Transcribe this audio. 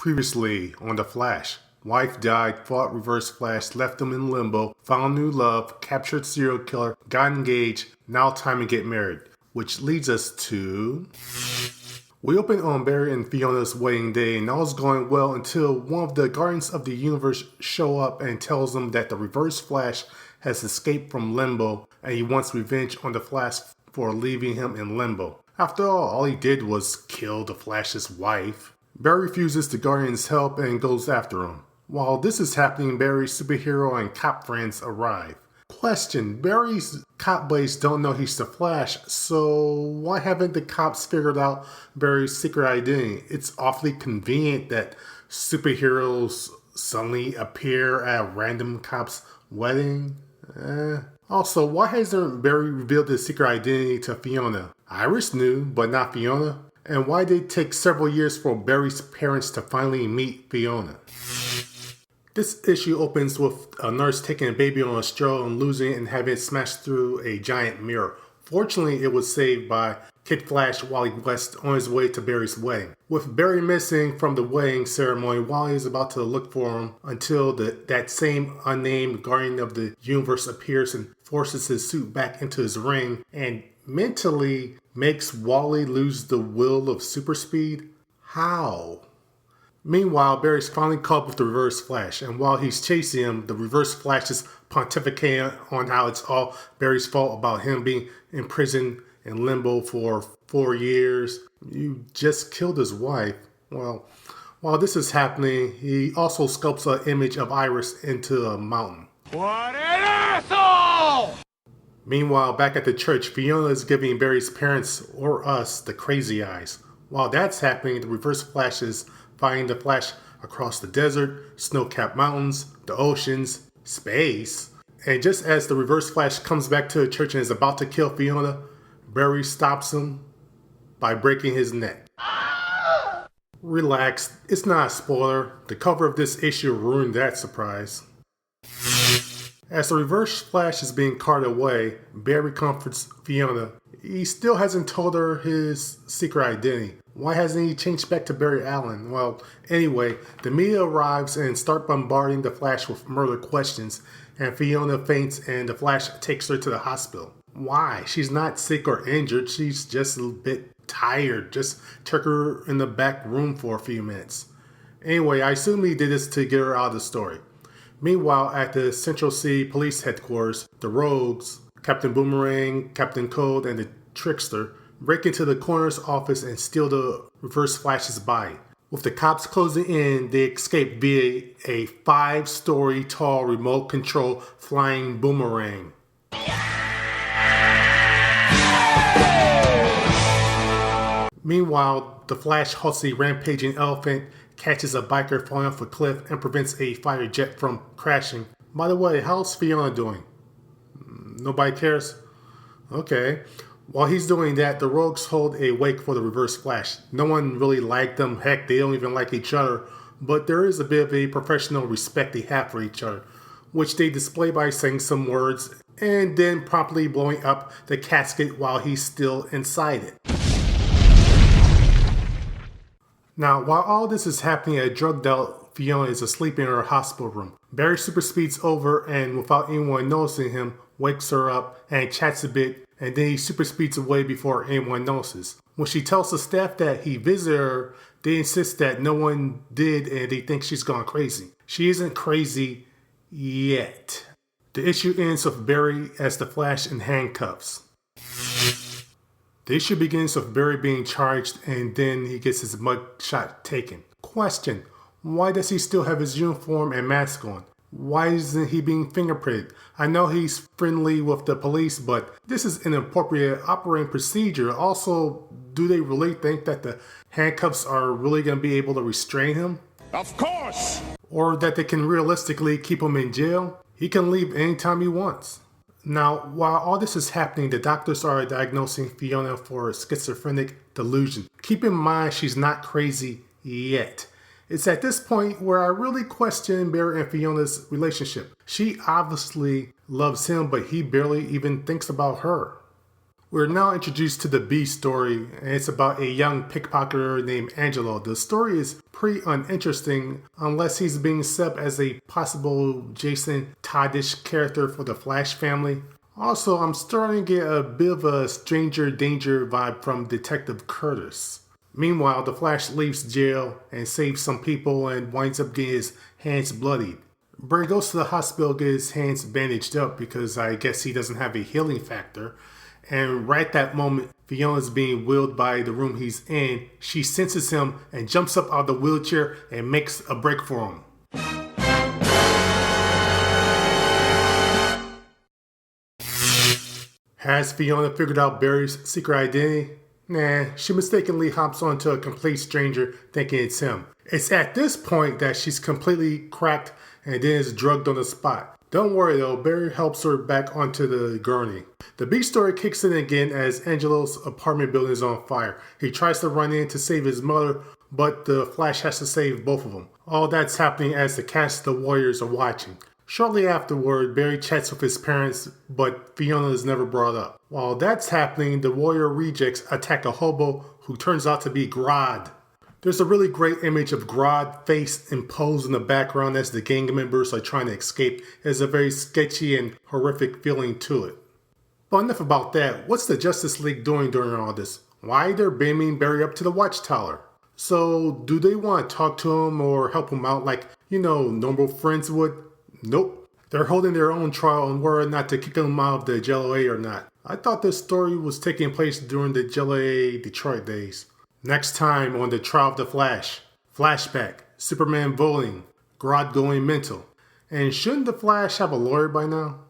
Previously on The Flash, wife died, fought Reverse Flash, left him in limbo, found new love, captured serial killer, got engaged, now time to get married. Which leads us to... We open on Barry and Fiona's wedding day and all's going well until one of the Guardians of the Universe show up and tells them that the Reverse Flash has escaped from limbo and he wants revenge on the Flash for leaving him in limbo. After all he did was kill the Flash's wife. Barry refuses the Guardian's help and goes after him. While this is happening, Barry's superhero and cop friends arrive. Question: Barry's cop buddies don't know he's the Flash, so why haven't the cops figured out Barry's secret identity? It's awfully convenient that superheroes suddenly appear at a random cop's wedding. Also, why hasn't Barry revealed his secret identity to Fiona? Iris knew, but not Fiona. And why did it take several years for Barry's parents to finally meet Fiona? This issue opens with a nurse taking a baby on a stroll and losing it and having it smashed through a giant mirror. Fortunately, it was saved by Kid Flash Wally West on his way to Barry's wedding. With Barry missing from the wedding ceremony, Wally is about to look for him until that same unnamed Guardian of the Universe appears and forces his suit back into his ring and mentally makes Wally lose the will of super speed. How? Meanwhile, Barry's finally caught up with the Reverse Flash, and while he's chasing him, the Reverse Flash is pontificating on how it's all Barry's fault about him being imprisoned in limbo for 4 years. You just killed his wife. Well, while this is happening, he also sculpts an image of Iris into a mountain. What an asshole! Meanwhile, back at the church, Fiona is giving Barry's parents, or us, the crazy eyes. While that's happening, the Reverse Flash is fighting the Flash across the desert, snow-capped mountains, the oceans, space. And just as the Reverse Flash comes back to the church and is about to kill Fiona, Barry stops him by breaking his neck. Relax, it's not a spoiler. The cover of this issue ruined that surprise. As the Reverse Flash is being carted away, Barry comforts Fiona. He still hasn't told her his secret identity. Why hasn't he changed back to Barry Allen? Well, anyway, the media arrives and start bombarding the Flash with murder questions, and Fiona faints and the Flash takes her to the hospital. Why? She's not sick or injured, she's just a bit tired. Just took her in the back room for a few minutes. Anyway, I assume he did this to get her out of the story. Meanwhile, at the Central City Police Headquarters, the Rogues, Captain Boomerang, Captain Cold, and the Trickster break into the coroner's office and steal the Reverse Flash's body. With the cops closing in, they escape via a 5-story tall remote control flying boomerang. Meanwhile, the Flash halts a rampaging elephant, catches a biker falling off a cliff, and prevents a fighter jet from crashing. By the way, how's Fiona doing? Nobody cares? Okay. While he's doing that, the Rogues hold a wake for the Reverse Flash. No one really liked them. Heck, they don't even like each other. But there is a bit of a professional respect they have for each other, which they display by saying some words and then promptly blowing up the casket while he's still inside it. Now, while all this is happening, a drugged out Fiona is asleep in her hospital room. Barry super speeds over and, without anyone noticing him, wakes her up and chats a bit, and then he super speeds away before anyone notices. When she tells the staff that he visited her, they insist that no one did and they think she's gone crazy. She isn't crazy yet. The issue ends with Barry as the Flash in handcuffs. The issue begins with Barry being charged and then he gets his mug shot taken. Question: why does he still have his uniform and mask on? Why isn't he being fingerprinted? I know he's friendly with the police, but this is an inappropriate operating procedure. Also, do they really think that the handcuffs are really going to be able to restrain him? Of course! Or that they can realistically keep him in jail? He can leave anytime he wants. Now, while all this is happening, the doctors are diagnosing Fiona for schizophrenic delusion. Keep in mind she's not crazy yet. It's at this point where I really question Barry and Fiona's relationship. She obviously loves him, but he barely even thinks about her. We're now introduced to the B story, and it's about a young pickpocketer named Angelo. The story is pretty uninteresting unless he's being set up as a possible Jason Toddish character for the Flash family. Also, I'm starting to get a bit of a stranger danger vibe from Detective Curtis. Meanwhile, the Flash leaves jail and saves some people and winds up getting his hands bloodied. Barry goes to the hospital to get his hands bandaged up because I guess he doesn't have a healing factor. And right at that moment, Fiona's being wheeled by the room he's in. She senses him and jumps up out of the wheelchair and makes a break for him. Has Fiona figured out Barry's secret identity? Nah, she mistakenly hops onto a complete stranger thinking it's him. It's at this point that she's completely cracked and then is drugged on the spot. Don't worry though, Barry helps her back onto the gurney. The B story kicks in again as Angelo's apartment building is on fire. He tries to run in to save his mother, but the Flash has to save both of them. All that's happening as the cast of the Warriors are watching. Shortly afterward, Barry chats with his parents, but Fiona is never brought up. While that's happening, the Warrior rejects attack a hobo who turns out to be Grodd. There's a really great image of Grodd face imposed in the background as the gang members are trying to escape. There's a very sketchy and horrific feeling to it. But enough about that. What's the Justice League doing during all this? Why they're beaming Barry up to the Watchtower? So, do they want to talk to him or help him out like, normal friends would? Nope. They're holding their own trial on whether or not to kick him out of the JLA or not. I thought this story was taking place during the JLA Detroit days. Next time on the Trial of the Flash. Flashback. Superman voting. Grodd going mental. And shouldn't the Flash have a lawyer by now?